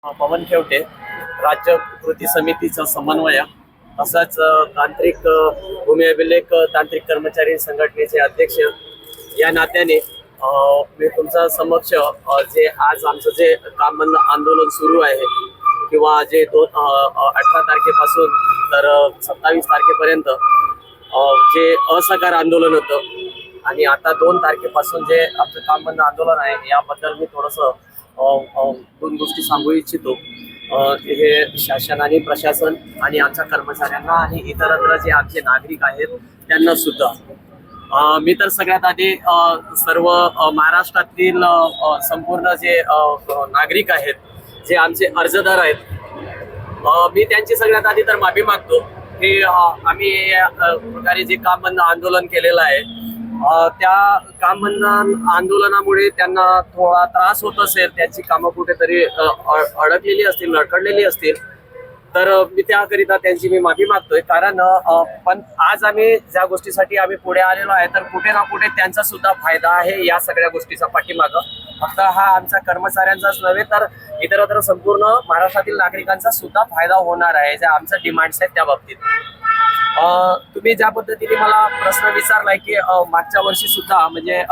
पवन खेवटे, राज्य कृती समितीचा समन्वय, तसाच तांत्रिक भूमी अभिलेख तांत्रिक कर्मचारी संघटनेचे अध्यक्ष या नात्याने मी तुमच्या समक्ष जे आज आमचं जे काम बंद आंदोलन सुरू आहे किंवा जे 18 तारखेपासून तर 27 तारखेपर्यंत जे असहकार आंदोलन होतं आणि आता 2 तारखेपासून जे आमचं काम बंद आंदोलन आहे याबद्दल मी थोडंसं दोन गोष्टी सांगू इच्छितो। हे शासन आणि प्रशासन आणि आमच्या कर्मचाऱ्यांना आणि इतरत्र जे आमचे नागरिक आहेत त्यांना सुद्धा मी तर सगळ्यात आधी सर्व महाराष्ट्रातील संपूर्ण जे नागरिक आहेत जे आमचे अर्जदार आहेत मी त्यांची सगळ्यात आधी तर माफी मागतो की आम्ही या प्रकारे जे काम बंद आंदोलन केलेलं आहे त्या काम बंद आंदोलनामुळे त्यांना थोडा त्रास होत असेल, त्यांची कामं कुठेतरी अडकलेली असतील, लडखडलेली असतील, तर मी त्याकरिता त्यांची मी माफी मागतोय। कारण पण आज आम्ही ज्या गोष्टीसाठी आम्ही पुढे आलेलो आहे तर कुठे ना कुठे त्यांचा सुद्धा फायदा आहे या सगळ्या गोष्टीचा पाठीमागं। फक्त हा आमच्या कर्मचाऱ्यांचाच नव्हे तर इतरत्र संपूर्ण महाराष्ट्रातील नागरिकांचा सुद्धा फायदा होणार आहे, ज्या आमच्या डिमांड्स आहेत त्या बाबतीत। तुम्ही ज्या पद्धतीने मला प्रश्न विचारलाय की मागच्या वर्षी सुद्धा म्हणजे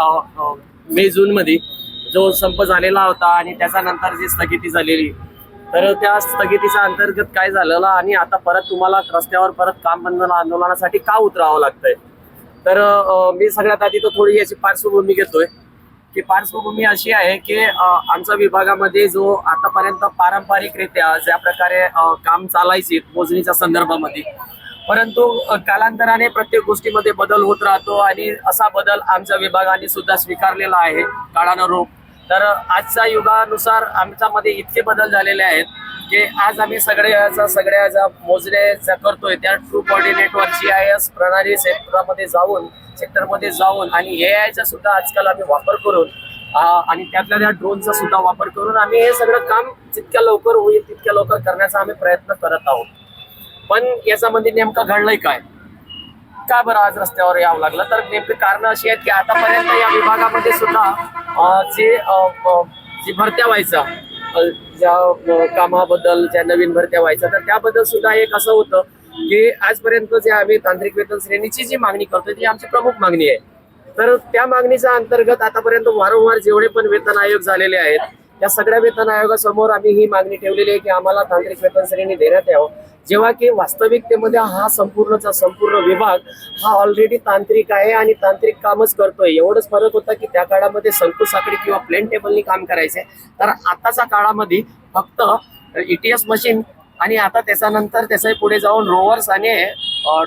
मे जून मध्ये जो संप झालेला होता आणि त्याच्यानंतर जी स्थगिती झालेली, तर त्या स्थगितीच्या अंतर्गत काय झालेलं आणि आता परत तुम्हाला रस्त्यावर परत काम बंद आंदोलनासाठी का उतरावं लागतंय, तर मी सगळ्यात आधी तर थोडी याची पार्श्वभूमी घेतोय की पार्श्वभूमी अशी आहे की आमच्या विभागामध्ये जो आतापर्यंत पारंपरिकरित्या ज्या प्रकारे काम चालायचे मोजणीच्या संदर्भामध्ये, परंतु कालांतराने प्रत्येक गोष्टीमध्ये बदल होत राहतो आणि असा बदल आमच्या विभागाने सुद्धा स्वीकारलेला आहे काळानुरूप। तर आजच्या युगानुसार आमच्यामध्ये इतके बदल झालेले आहेत की आज आम्ही सगळ्या मोजण्या करतोय त्या ट्रू कोऑर्डिनेटवर GIS प्रणाली सेक्टरमध्ये जाऊन आणि AIचा सुद्धा आजकाल आम्ही वापर करून आणि त्यातल्या त्या ड्रोनचा सुद्धा वापर करून आम्ही हे सगळं काम जितक्या लवकर होईल तितक्या लवकर करण्याचा आम्ही प्रयत्न करत आहोत। पण याच्यामध्ये नेमकं घडलंय काय, का बरं आज रस्त्यावर यावं लागलं, तर नेमकी कारण अशी आहेत की आतापर्यंत या विभागामध्ये सुद्धा जे भरत्या व्हायचा ज्या कामाबद्दल ज्या नवीन भरत्या व्हायचा तर त्याबद्दल सुद्धा एक असं होतं की आजपर्यंत जे आम्ही तांत्रिक वेतन श्रेणीची जी मागणी करतोय ती आमची प्रमुख मागणी आहे। तर त्या मागणीच्या अंतर्गत आतापर्यंत वारंवार जेवढे पण वेतन आयोग झालेले आहेत त्या सगळ्या वेतन आयोगासमोर आम्ही ही मागणी ठेवलेली आहे की आम्हाला तांत्रिक वेतन श्रेणी देण्यात यावं, जेव्हा की वास्तविकतेमध्ये हा संपूर्ण विभाग हा ऑलरेडी तांत्रिक आहे आणि तांत्रिक कामच करतोय। एवढंच फरक होता की त्या काळामध्ये शंकू साखळी किंवा प्लेन टेबलनी काम करायचे, तर आताच्या काळामध्ये फक्त ETS मशीन आणि आता त्याच्यानंतर त्याच्या पुढे जाऊन रोवर्स आणि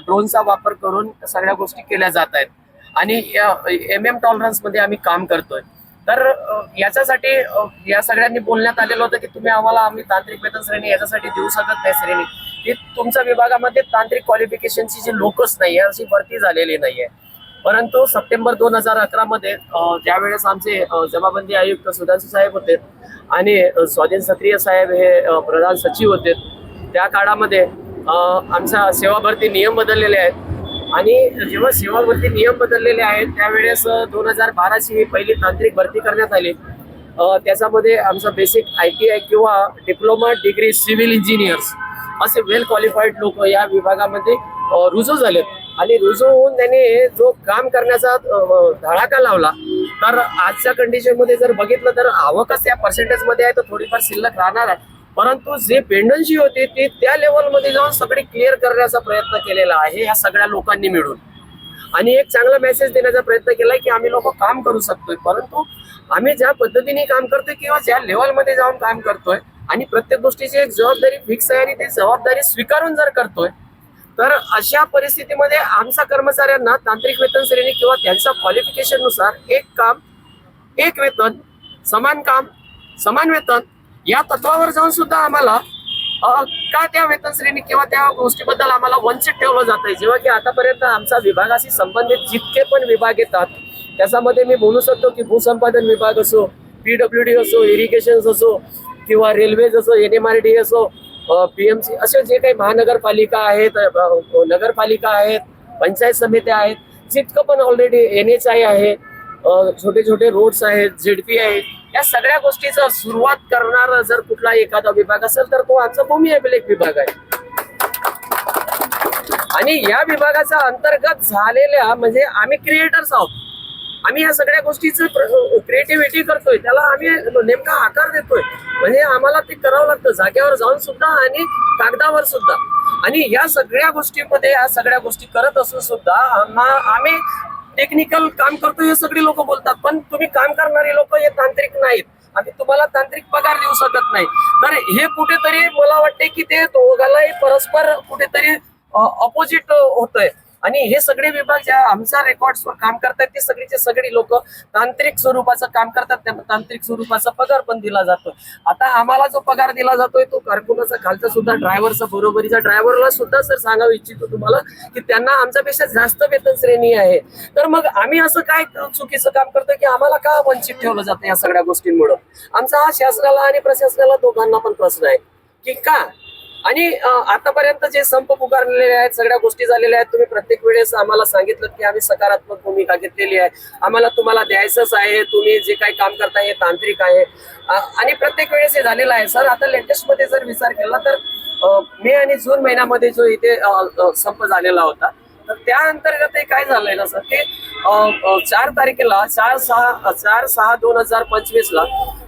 ड्रोनचा वापर करून सगळ्या गोष्टी केल्या जात आहेत आणि MM टॉलरन्स मध्ये आम्ही काम करतोय। तर याच्यासाठी या सगळ्यांनी बोलण्यात आलेलं होतं की तुम्ही आम्ही तांत्रिक वेतन श्रेणी याच्यासाठी देऊ शकत नाही श्रेणी, की तुमच्या विभागामध्ये तांत्रिक क्वालिफिकेशनची जी लोकच नाही आहे, अशी भरती झालेली नाहीये। परंतु सप्टेंबर 2011 मध्ये ज्यावेळेस आमचे जमाबंदी आयुक्त सुधांशु साहेब होते आणि स्वाधीन सत्रिय साहेब हे प्रधान सचिव होते, त्या काळामध्ये आमचा सेवा भरती नियम बदललेले आहेत आणि जेव्हा सेवा भरती नियम बदललेले आहेत त्यावेळेस 2012ची ही पहिली तांत्रिक भरती करण्यात आली। त्याच्यामध्ये आमचा बेसिक ITI किंवा डिप्लोमा डिग्री सिव्हिल इंजिनियर्स असे वेल क्वालिफाईड लोक या विभागामध्ये रुजू झालेत आणि रुजू होऊन त्यांनी जो काम करण्याचा धडाका लावला, तर आजच्या कंडिशनमध्ये जर बघितलं तर आवकच त्या पर्सेंटेजमध्ये आहे तर थोडीफार शिल्लक राहणार आहे, परंतु जे पेंडन्सी होती ती त्या लेवलमध्ये जाऊन सगळी क्लिअर करण्याचा प्रयत्न केलेला आहे या सगळ्या लोकांनी मिळून आणि एक चांगला मेसेज देण्याचा प्रयत्न केलाय की आम्ही लोक काम करू शकतोय, परंतु आम्ही ज्या पद्धतीने काम करतोय किंवा ज्या लेवलमध्ये जाऊन काम करतोय आणि प्रत्येक गोष्टीची एक जबाबदारी फिक्स आहे आणि ती जबाबदारी स्वीकारून जर करतोय, तर अशा परिस्थितीमध्ये आमच्या कर्मचाऱ्यांना तांत्रिक वेतन श्रेणी किंवा त्यांच्या क्वालिफिकेशन नुसार एक काम एक वेतन, समान काम समान वेतन या तत्वावर जाऊन सुद्धा आम्हाला का त्या वेतन श्रेणी किंवा त्या गोष्टीबद्दल आम्हाला वंचित ठेवलं जात आहे। जेव्हा की आतापर्यंत आमच्या विभागाशी संबंधित जितके पण विभाग येतात त्याच्यामध्ये मी बोलू शकतो की भूसंपादन विभाग असो, PWD असो, इरिगेशन असो किंवा रेल्वेज असो, NMRD असो, PMC असे जे काही महानगरपालिका आहेत, नगरपालिका आहेत, पंचायत समित्या आहेत, जितकं पण ऑलरेडी NHI आहे, छोटे छोटे रोड्स आहेत, ZP आहेत, या सगळ्या गोष्टीचं सुरुवात करणारा जर कुठला एखादा विभाग असेल तर तो आमचा भूमी अभिलेख विभाग आहे. आणि या विभागाच्या अंतर्गत झालेल्या म्हणजे आम्ही क्रिएटर्स आहोत. आम्ही या सगळ्या गोष्टीचं क्रिएटिव्हिटी करतोय, त्याला आम्ही नेमका आकार देतोय. म्हणजे आम्हाला ते करावं लागतं जागेवर जाऊन सुद्धा आणि कागदावर सुद्धा. आणि या सगळ्या गोष्टीमध्ये या सगळ्या गोष्टी करत असून सुद्धा आम्ही टेक्निकल काम करतो हे सगळी लोक बोलतात, पण तुम्ही काम करणारी लोक हे तांत्रिक नाहीत. आम्ही तुम्हाला तांत्रिक पगार देऊ शकत नाही. तर हे कुठेतरी मला वाटते की ते दोघांनाही परस्पर कुठेतरी ऑपोजिट होतंय. आणि हे सगळे विभाग ज्या आमच्या रेकॉर्ड्सवर काम करतात ते सगळीचे सगळी लोक तांत्रिक स्वरूपाचं काम करतात, त्यांना तांत्रिक स्वरूपाचा पगार पण दिला जातो. आता आम्हाला जो पगार दिला जातोय तो कारकुनाचा खालचा सुद्धा ड्रायव्हरचा बरोबरीचा ड्रायव्हरला सुद्धा सर सांगावं इच्छितो तुम्हाला की त्यांना आमच्यापेक्षा जास्त वेतन श्रेणी आहे. तर मग आम्ही असं काय चुकीचं काम करतोय की आम्हाला का वंचित ठेवलं जातं या सगळ्या गोष्टींमुळे? आमचा हा शासनाला आणि प्रशासनाला दोघांना पण प्रश्न आहे की का. आणि आतापर्यंत जे संप पुकारलेले आहेत सगळ्या गोष्टी झालेल्या आहेत, तुम्ही प्रत्येक वेळेस आम्हाला सांगितलं की आम्ही सकारात्मक भूमिका घेतलेली आहे, आम्हाला तुम्हाला द्यायचंच आहे, तुम्ही जे काही काम करताय हे तांत्रिक आहे. आणि प्रत्येक वेळेस हे झालेलं आहे सर. आता लेटेस्ट मध्ये जर विचार केला तर मे आणि जून महिन्यामध्ये जो इथे संप झालेला होता तर त्या अंतर्गत काय झालंय ना सर की 4 तारखेला 4/6/2025 ला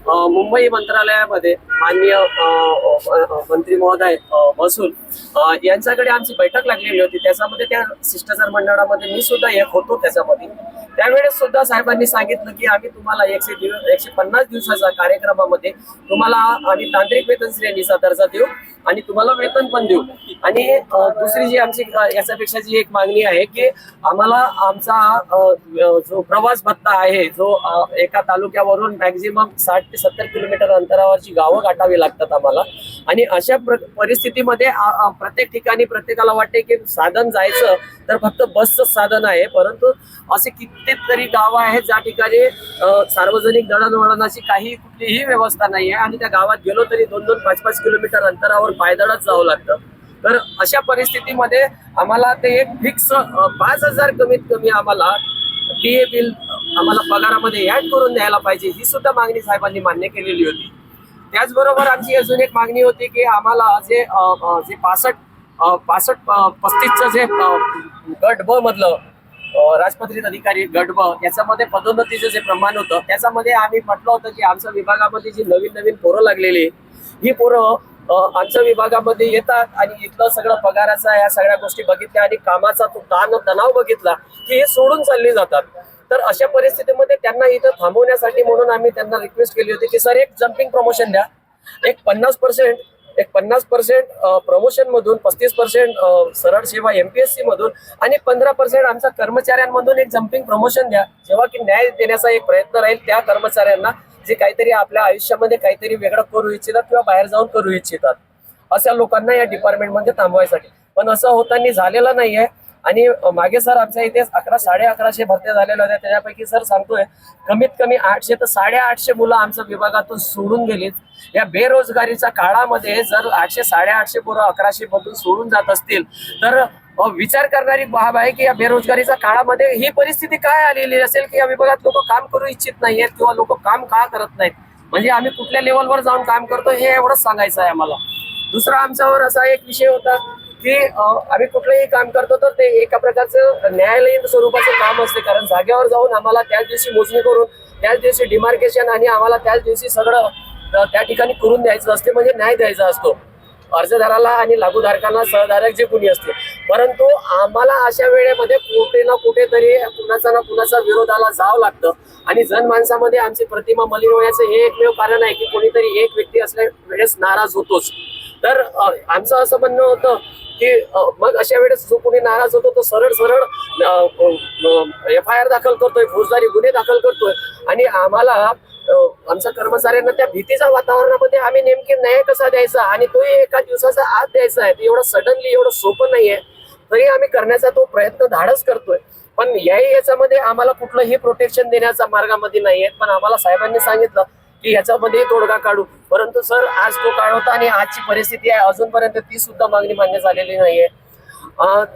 मुंबई मंत्रालयामध्ये माननीय मंत्री महोदय महसूल यांच्याकडे आमची बैठक लागलेली होती. त्याच्यामध्ये त्या शिष्टाचार मंडळामध्ये मी सुद्धा एक होतो त्याच्यामध्ये. त्यावेळेस सुद्धा साहेबांनी सांगितलं की आम्ही तुम्हाला 150 दिवसाच्या कार्यक्रमामध्ये तुम्हाला आम्ही तांत्रिक वेतन श्रेणीचा दर्जा देऊ आणि तुम्हाला वेतन पण देऊ. आणि दुसरी जी आमची याच्यापेक्षा जी एक मागणी आहे की आम्हाला आमचा जो प्रवास भत्ता आहे जो एका तालुक्यावरून मॅक्झिमम 60 ते 70 किलोमीटर अंतरावरची गावं गाठावी लागतात आम्हाला. आणि अशा परिस्थितीमध्ये प्रत्येक ठिकाणी प्रत्येकाला वाटते की साधन जायचं तर फक्त बसचं साधन आहे, परंतु असे कित्येक गावं आहेत ज्या ठिकाणी सार्वजनिक दळणवळणाची काही कुठलीही व्यवस्था नाही आहे आणि त्या गावात गेलो तरी 2-2, 5-5 किलोमीटर अंतरावर पायदळच जावं लागतं. तर अशा परिस्थितीमध्ये आम्हाला ते एक फिक्स 5,000 कमीत कमी आम्हाला PA बिल आम्हाला पगारामध्ये ऍड करून द्यायला पाहिजे, ही सुद्धा मागणी साहेबांनी मान्य केलेली होती. त्याचबरोबर आमची अजून एक मागणी होती की आम्हाला जे 65-35चं जे गट ब मधलं राजपत्रित अधिकारी गट ब याच्यामध्ये पदोन्नतीचं जे प्रमाण होतं त्याच्यामध्ये आम्ही म्हटलं होतं की आमच्या विभागामध्ये जी नवीन पोरं लागलेली ही पोरं आमच्या विभागामध्ये येतात आणि इथलं सगळं पगाराचा या सगळ्या गोष्टी बघितल्या आणि कामाचा तो तणाव बघितला की हे सोडून चालले जातात. तर अशा परिस्थितीमध्ये त्यांना इथं थांबवण्यासाठी म्हणून आम्ही त्यांना रिक्वेस्ट केली होती की सर एक जम्पिंग प्रमोशन द्या, एक 50% प्रमोशन मधून, 35% सरळ सेवा MPSC मधून आणि 15% आमच्या कर्मचाऱ्यांमधून एक जम्पिंग प्रमोशन द्या, जेव्हा की न्याय देण्याचा एक प्रयत्न राहील त्या कर्मचाऱ्यांना जे काहीतरी आपल्या आयुष्यामध्ये काहीतरी वेगळं करू इच्छितात किंवा बाहेर जाऊन करू इच्छितात अशा लोकांना या डिपार्टमेंटमध्ये थांबवायसाठी. पण असं होताना झालेलं नाहीये. आणि मागे सर आमच्या इथे 1100-1150 भरत्या झालेल्या होत्या, त्याच्यापैकी सर सांगतोय कमीत कमी 800 ते 850 मुलं आमच्या विभागातून सोडून गेलीत. या बेरोजगारीच्या काळामध्ये जर 800-850 पोरं 1100 मधून सोडून जात असतील तर विचार करणारी बाब आहे की या बेरोजगारीच्या काळामध्ये ही परिस्थिती काय आलेली असेल की या विभागात लोक काम करू इच्छित नाहीयेत किंवा लोक काम का करत नाहीत. म्हणजे आम्ही कुठल्या लेवलवर जाऊन काम करतो हे एवढंच सांगायचं आहे आम्हाला. दुसरा आमच्यावर असा एक विषय होता की आम्ही कुठलंही काम करतो तर ते एका प्रकारचं न्यायालयीन स्वरूपाचं काम असते, कारण जागेवर जाऊन आम्हाला त्याच दिवशी मोजणी करून त्याच दिवशी डिमार्केशन आणि आम्हाला त्याच दिवशी सगळं त्या ठिकाणी करून द्यायचं असते, म्हणजे न्याय द्यायचा असतो अर्जदाराला आणि लागूधारकांना, सहधारक जे कोणी असते. परंतु आम्हाला अशा वेळेमध्ये कुठे ना कुठेतरी कुणाचा विरोधाला जावं लागतं आणि जनमानसामध्ये आमची प्रतिमा मलिन होण्याचं हे एकमेव कारण आहे की कोणीतरी एक व्यक्ती असल्या वेळेस नाराज होतोच. तर आमचं असं म्हणणं होतं की मग अशा वेळेस जो कोणी नाराज होतो तो सरळ FIR दाखल करतोय, फौजदारी गुन्हे दाखल करतोय आणि आम्हाला आमच्या कर्मचाऱ्यांना त्या भीतीच्या वातावरणामध्ये आम्ही नेमके न्याय कसा द्यायचा आणि तोही एका दिवसाचा आत द्यायचा आहे. एवढं सडनली एवढं सोपं नाहीये, तरी आम्ही करण्याचा तो प्रयत्न धाडस करतोय. पण याच्यामध्ये आम्हाला कुठलंही प्रोटेक्शन देण्याचा मार्गामध्ये नाहीये. पण आम्हाला साहेबांनी सांगितलं की ह्याच्यामध्ये तोडगा काढू, परंतु सर आज तो काळ होता आणि आजची परिस्थिती आहे अजूनपर्यंत ती सुद्धा मागणी मान्य झालेली नाहीये.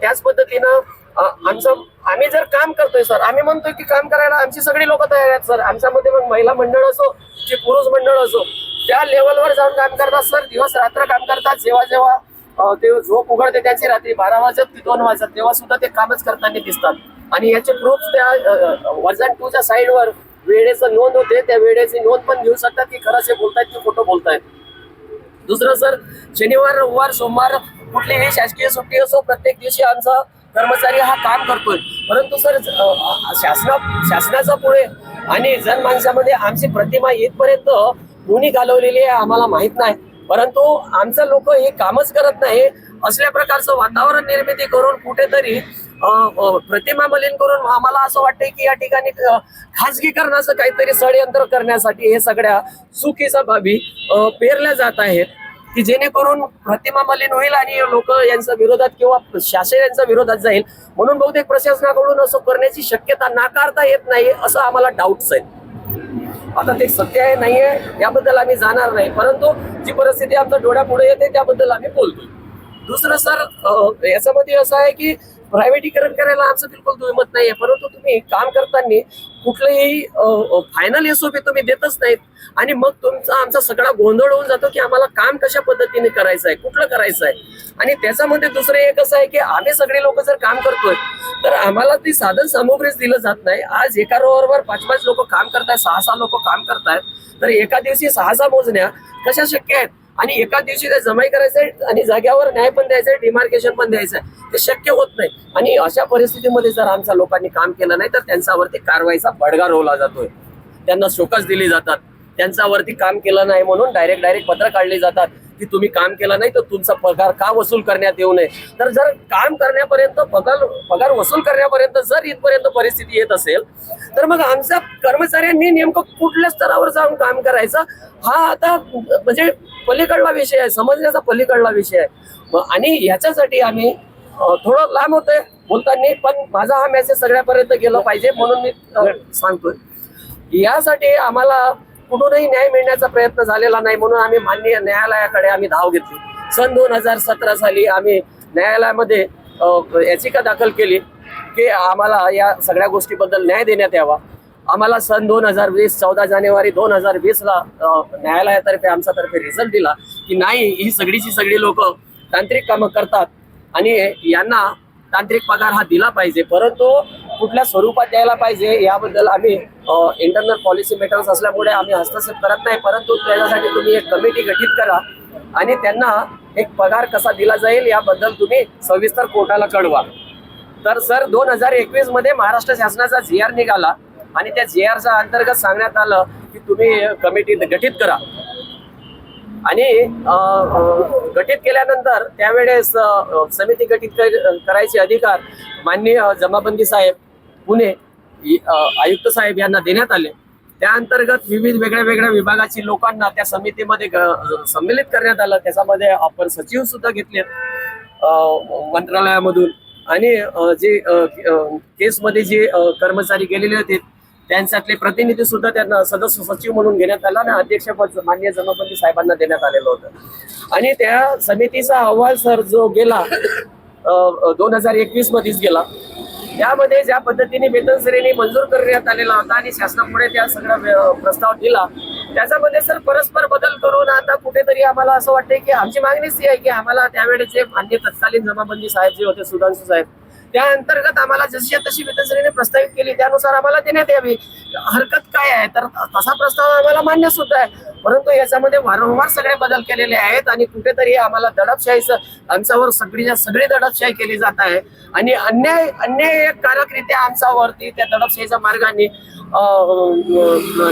त्याच पद्धतीनं आमचं आम्ही जर काम करतोय सर, आम्ही म्हणतोय की काम करायला आमची सगळी लोक तयार आहेत सर. आमच्यामध्ये मग महिला मंडळ असो की पुरुष मंडळ असो, त्या लेवलवर जाऊन काम करतात सर, दिवस रात्र काम करतात. जेव्हा जेव्हा ते झोप उघडते त्यांची रात्री 12 वाजत की 2 वाजत, तेव्हा सुद्धा ते कामच करताना दिसतात. आणि याचे प्रूफ त्या वर्जन 2च्या साईडवर वेळेचं नोंद होते, त्या वेळेची नोंद पण घेऊ शकतात की खरंच हे बोलतायत की खोटं बोलतायत. दुसरं सर, शनिवार रविवार सोमवार कुठलीही शासकीय सुट्टी असो, प्रत्येक दिवशी आमचा कर्मचारी हा काम करतोय. परंतु सर शासनाचा पुढे आणि जनमानसामध्ये आमची प्रतिमा इथपर्यंत कोणी घालवलेली आहे आम्हाला माहित नाही. परंतु आमचं लोक हे कामच करत नाही, असल्या प्रकारचं वातावरण निर्मिती करून कुठेतरी प्रतिमा मलिन करून आम्हाला असं वाटतंय की या ठिकाणी खासगीकरणाचं काहीतरी षडयंत्र करण्यासाठी हे सगळ्या चुकीच्या बाबी पेरल्या जात आहेत, की जेणेकरून प्रतिमा मलिन होईल आणि लोक यांच्या विरोधात किंवा शासन यांच्या विरोधात जाईल. म्हणून बहुतेक प्रशासनाकडून असं करण्याची शक्यता नाकारता येत नाही, असं आम्हाला डाऊट्स आहेत. आता ते सत्य आहे नाही आहे याबद्दल आम्ही जाणार नाही, परंतु जी परिस्थिती आमच्या डोळ्यापुढे येते त्याबद्दल आम्ही बोलतोय. दुसरं सर, याच्यामध्ये असं आहे की प्रायव्हेटीकरण करायला आमचं बिलकुल दुमत नाहीये, परंतु तुम्ही काम करताना कुठलंही फायनल एसओपी तुम्ही देतच नाहीत आणि मग तुमचा आमचा सगळा गोंधळ होऊन जातो की आम्हाला काम कशा पद्धतीने करायचं आहे, कुठलं करायचं आहे. आणि त्याच्यामध्ये दुसरं एक असं आहे की आम्ही सगळे लोक जर काम करतोय तर आम्हाला ती साधन सामुग्रीच दिलं जात नाही. आज एका रोवरवर 5-5 लोक काम करतायत, 6-6 लोक काम करतायत, तर एका दिवशी 6 मोजण्या कशा शक्य आहेत? आणि एका दिवशी ते जमाई करायचंय आणि जाग्यावर न्याय पण द्यायचंय, डिमार्केशन पण द्यायचंय, ते शक्य होत नाही. आणि अशा परिस्थितीमध्ये जर आमच्या लोकांनी काम केलं नाही तर त्यांच्यावरती कारवाईचा बडगा रोवला जातोय, त्यांना शोकस दिली जातात. त्यांच्यावरती काम केलं नाही म्हणून डायरेक्ट पत्र काढली जातात की तुम्ही काम केलं नाही तर तुमचा पगार का वसूल करण्यात येऊ नये. तर जर काम करण्यापर्यंत पगार वसूल करण्यापर्यंत जर इथपर्यंत परिस्थिती येत असेल तर मग आमच्या कर्मचाऱ्यांनी नेमकं कुठल्या स्तरावर जाऊन काम करायचं, हा आता म्हणजे पलीकडला विषय आहे, समजण्याचा पलीकडला विषय आहे. आणि ह्याच्यासाठी आम्ही थोडं लांब होतोय बोलताना, पण माझा हा मेसेज सगळ्यापर्यंत गेला पाहिजे म्हणून मी सांगतोय. यासाठी आम्हाला कुठूनही न्याय मिळण्याचा प्रयत्न झालेला नाही, म्हणून आम्ही माननीय न्यायालयाकडे आम्ही धाव घेतली. सन 2017 साली आम्ही न्यायालयामध्ये याचिका दाखल केली की आम्हाला या सगळ्या गोष्टीबद्दल न्याय देण्यात यावा. आम्हाला सन 2020 14 जानेवारी 2020ला न्यायालयातर्फे आमच्यातर्फे रिझल्ट दिला की नाही, ही सगळीची सगळी लोक तांत्रिक कामं करतात आणि यांना तांत्रिक पगार हा दिला पाहिजे, परंतु कुठल्या स्वरूपात द्यायला पाहिजे याबद्दल आम्ही इंटरनल पॉलिसी मॅटर्स असल्यामुळे आम्ही हस्तक्षेप करत नाही. परंतु त्याच्यासाठी तुम्ही एक कमिटी गठीत करा आणि त्यांना एक पगार कसा दिला जाईल याबद्दल तुम्ही सविस्तर कोर्टाला कळवा. तर सर 2021 मध्ये महाराष्ट्र शासनाचा GR निघाला आणि त्या GRच्या अंतर्गत सांगण्यात आलं की तुम्ही कमिटी गठीत करा. आणि गठीत केल्यानंतर त्यावेळेस समिती गठीत करायचे अधिकार माननीय जमाबंदी साहेब पुणे आयुक्त साहेब यांना देण्यात आले. त्या अंतर्गत विविध वेगळ्या विभागाची लोकांना त्या समितीमध्ये सम्मिलित करण्यात आलं. त्याच्यामध्ये आपण सचिव सुद्धा घेतले मंत्रालयामधून आणि जे केसमध्ये जे कर्मचारी गेलेले होते त्यांच्यातले प्रतिनिधी सुद्धा त्यांना सदस्य सचिव म्हणून घेण्यात आला आणि अध्यक्षपद माननीय जमाबंदी साहेबांना देण्यात आलेलं होतं. आणि त्या समितीचा अहवाल सर जो गेला 2021 मध्येच गेला, त्यामध्ये ज्या पद्धतीने वेतन श्रेणी मंजूर करण्यात आलेला होता आणि शासनापुढे त्या सगळा प्रस्ताव दिला त्याच्यामध्ये सर परस्पर बदल करून आता कुठेतरी आम्हाला असं वाटतंय की आमची मागणीच ही आहे की आम्हाला त्यावेळेचे मान्य तत्कालीन जमाबंदी साहेब जे होते सुधांशू साहेब त्या अंतर्गत आम्हाला जशी तशी वेतन श्रेणी प्रस्तावित केली त्यानुसार आम्हाला देण्यात यावी. हरकत काय आहे, तर तसा प्रस्ताव आम्हाला मान्य सुद्धा आहे, परंतु याच्यामध्ये वारंवार सगळे बदल केलेले आहेत आणि कुठेतरी आम्हाला दडपशाहीचं आमच्यावर सगळी दडपशाही केली जात आहे आणि अन्यायकारकरित्या आमच्यावरती त्या दडपशाहीच्या मार्गाने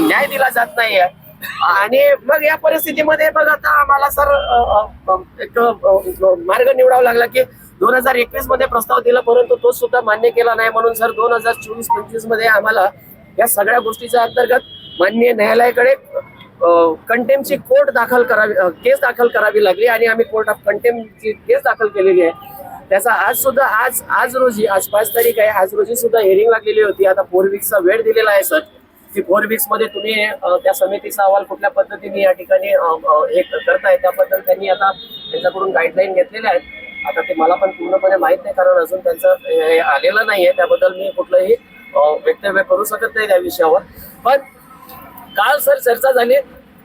न्याय दिला जात नाही आहे. आणि मग या परिस्थितीमध्ये मग आता आम्हाला सर एक मार्ग निवडावा लागला की 2021 मध्ये प्रस्ताव दिला परंतु तो सुद्धा मान्य केला नाही, म्हणून सर 2024-25 मध्ये आम्हाला या सगळ्या गोष्टीच्या अंतर्गत माननीय न्यायालयाकडे कंटेम्पची केस दाखल करावी लागली आणि आम्ही कोर्ट ऑफ कंटेम्पची केस दाखल केलेली आहे. त्याचा आज रोजी 5 तारीख आहे, आज रोजी सुद्धा हिअरिंग लागलेली होती. आता 4 वीक्सचा वेळ दिलेला आहे सर की 4 वीक्स मध्ये तुम्ही त्या समितीचा अहवाल कुठल्या पद्धतीने या ठिकाणी हे करताय त्याबद्दल त्यांनी आता त्यांच्याकडून गाईडलाईन घेतलेल्या आहेत आता ते मला पण पूर्णपणे माहित नाही, कारण अजून त्यांचं हे आलेलं नाहीये. त्याबद्दल मी कुठलंही वक्तव्य करू शकत नाही त्या विषयावर. पण काल सर चर्चा झाली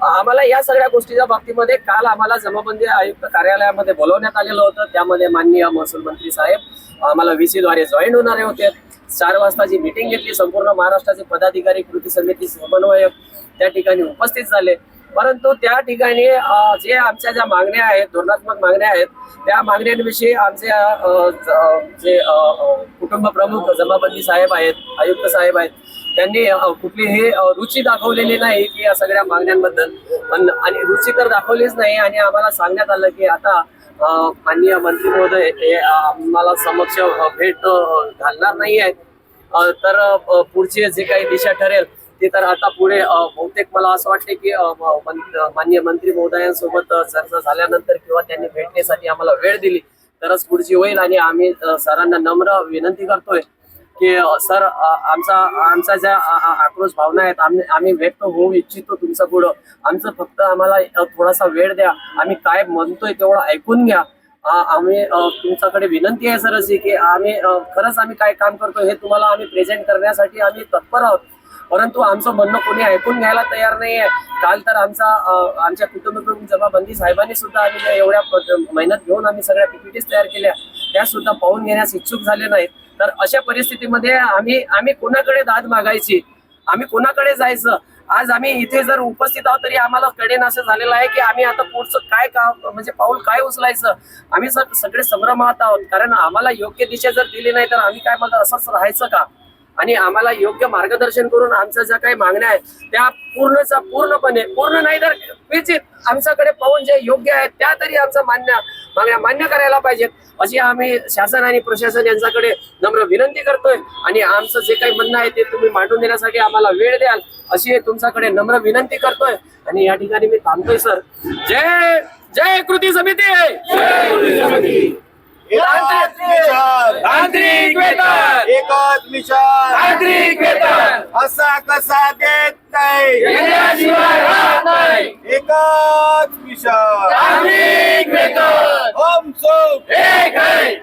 आम्हाला या सगळ्या गोष्टीच्या बाबतीमध्ये. काल आम्हाला जमाबंदी आयुक्त कार्यालयामध्ये बोलवण्यात आलेलं होतं. त्यामध्ये माननीय महसूल मंत्री साहेब आम्हाला VC द्वारे जॉईन होणारे होते. 4 वाजताची मीटिंग घेतली. संपूर्ण महाराष्ट्राचे पदाधिकारी, कृती समिती समन्वयक त्या ठिकाणी उपस्थित झाले. परंतु त्या ठिकाणी जे आमच्या ज्या मागण्या आहेत, धोरणात्मक मागण्या आहेत, त्या मागण्यांविषयी आमचे जे कुटुंब प्रमुख जमाबंदी साहेब आहेत, आयुक्त साहेब आहेत, त्यांनी कुठलीही रुची दाखवलेली नाही की या सगळ्या मागण्यांबद्दल. पण आणि रुची तर दाखवलीच नाही. आणि आम्हाला सांगण्यात आलं की आता माननीय मंत्री महोदय हे आम्हाला समक्ष भेट घालणार नाही आहेत. तर पुढची जी काही दिशा ठरेल ती तर आता पुढे बहुतेक मला असं वाटते की माननीय मंत्री महोदयांसोबत चर्चा झाल्यानंतर किंवा त्यांनी भेटण्यासाठी आम्हाला वेळ दिली तरच पुढची होईल. आणि आम्ही सरांना नम्र विनंती करतोय की सर आमचा ज्या आक्रोश भावना आहेत आम्ही व्यक्त होऊ इच्छितो तुमच्या पुढं. आमचं फक्त आम्हाला थोडासा वेळ द्या. आम्ही काय म्हणतोय तेवढं ऐकून घ्या. आम्ही तुमच्याकडे विनंती आहे सर अशी की खरंच आम्ही काय काम करतो हे तुम्हाला आम्ही प्रेझेंट करण्यासाठी आम्ही तत्पर आहोत. परंतु आमचं म्हणणं कोणी ऐकून घ्यायला तयार नाही आहे. काल तर आमच्या कुटुंब प्रमुख जमाबंदी साहेबांनी सुद्धा आम्ही एवढ्या मेहनत घेऊन आम्ही सगळ्या PPTs तयार केल्या, त्या सुद्धा पाहून घेण्यास इच्छुक झाले नाहीत. तर अशा परिस्थितीमध्ये आम्ही कोणाकडे दाद मागायची, आम्ही कोणाकडे जायचं? आज आम्ही इथे जर उपस्थित आहोत तरी आम्हाला कडेन असं झालेलं आहे की आम्ही आता पुढचं काय काम म्हणजे पाऊल काय उचलायचं. आम्ही सगळे संभ्रमात आहोत, कारण आम्हाला योग्य दिशा जर दिली नाही तर आम्ही काय मग असंच राहायचं का? आणि आम्हाला योग्य मार्गदर्शन करून आमच्या ज्या काही मागण्या आहेत त्या पूर्ण नाही तर क्वचित आमच्याकडे पाहून जे योग्य आहेत त्या तरी आमच्या मागण्या मान्य करायला पाहिजेत अशी आम्ही शासन आणि प्रशासन यांच्याकडे नम्र विनंती करतोय. आणि आमचं जे काही म्हणणं आहे ते तुम्ही मांडून देण्यासाठी आम्हाला वेळ द्याल अशी तुमच्याकडे नम्र विनंती करतोय. आणि या ठिकाणी मी थांबतोय सर. जय जय कृती समिती. तांत्रिक वेतन एकच मिशन तांत्रिक वेतन असा कसा देत नाही एकच मिशन तांत्रिक वेतन हम सब एक है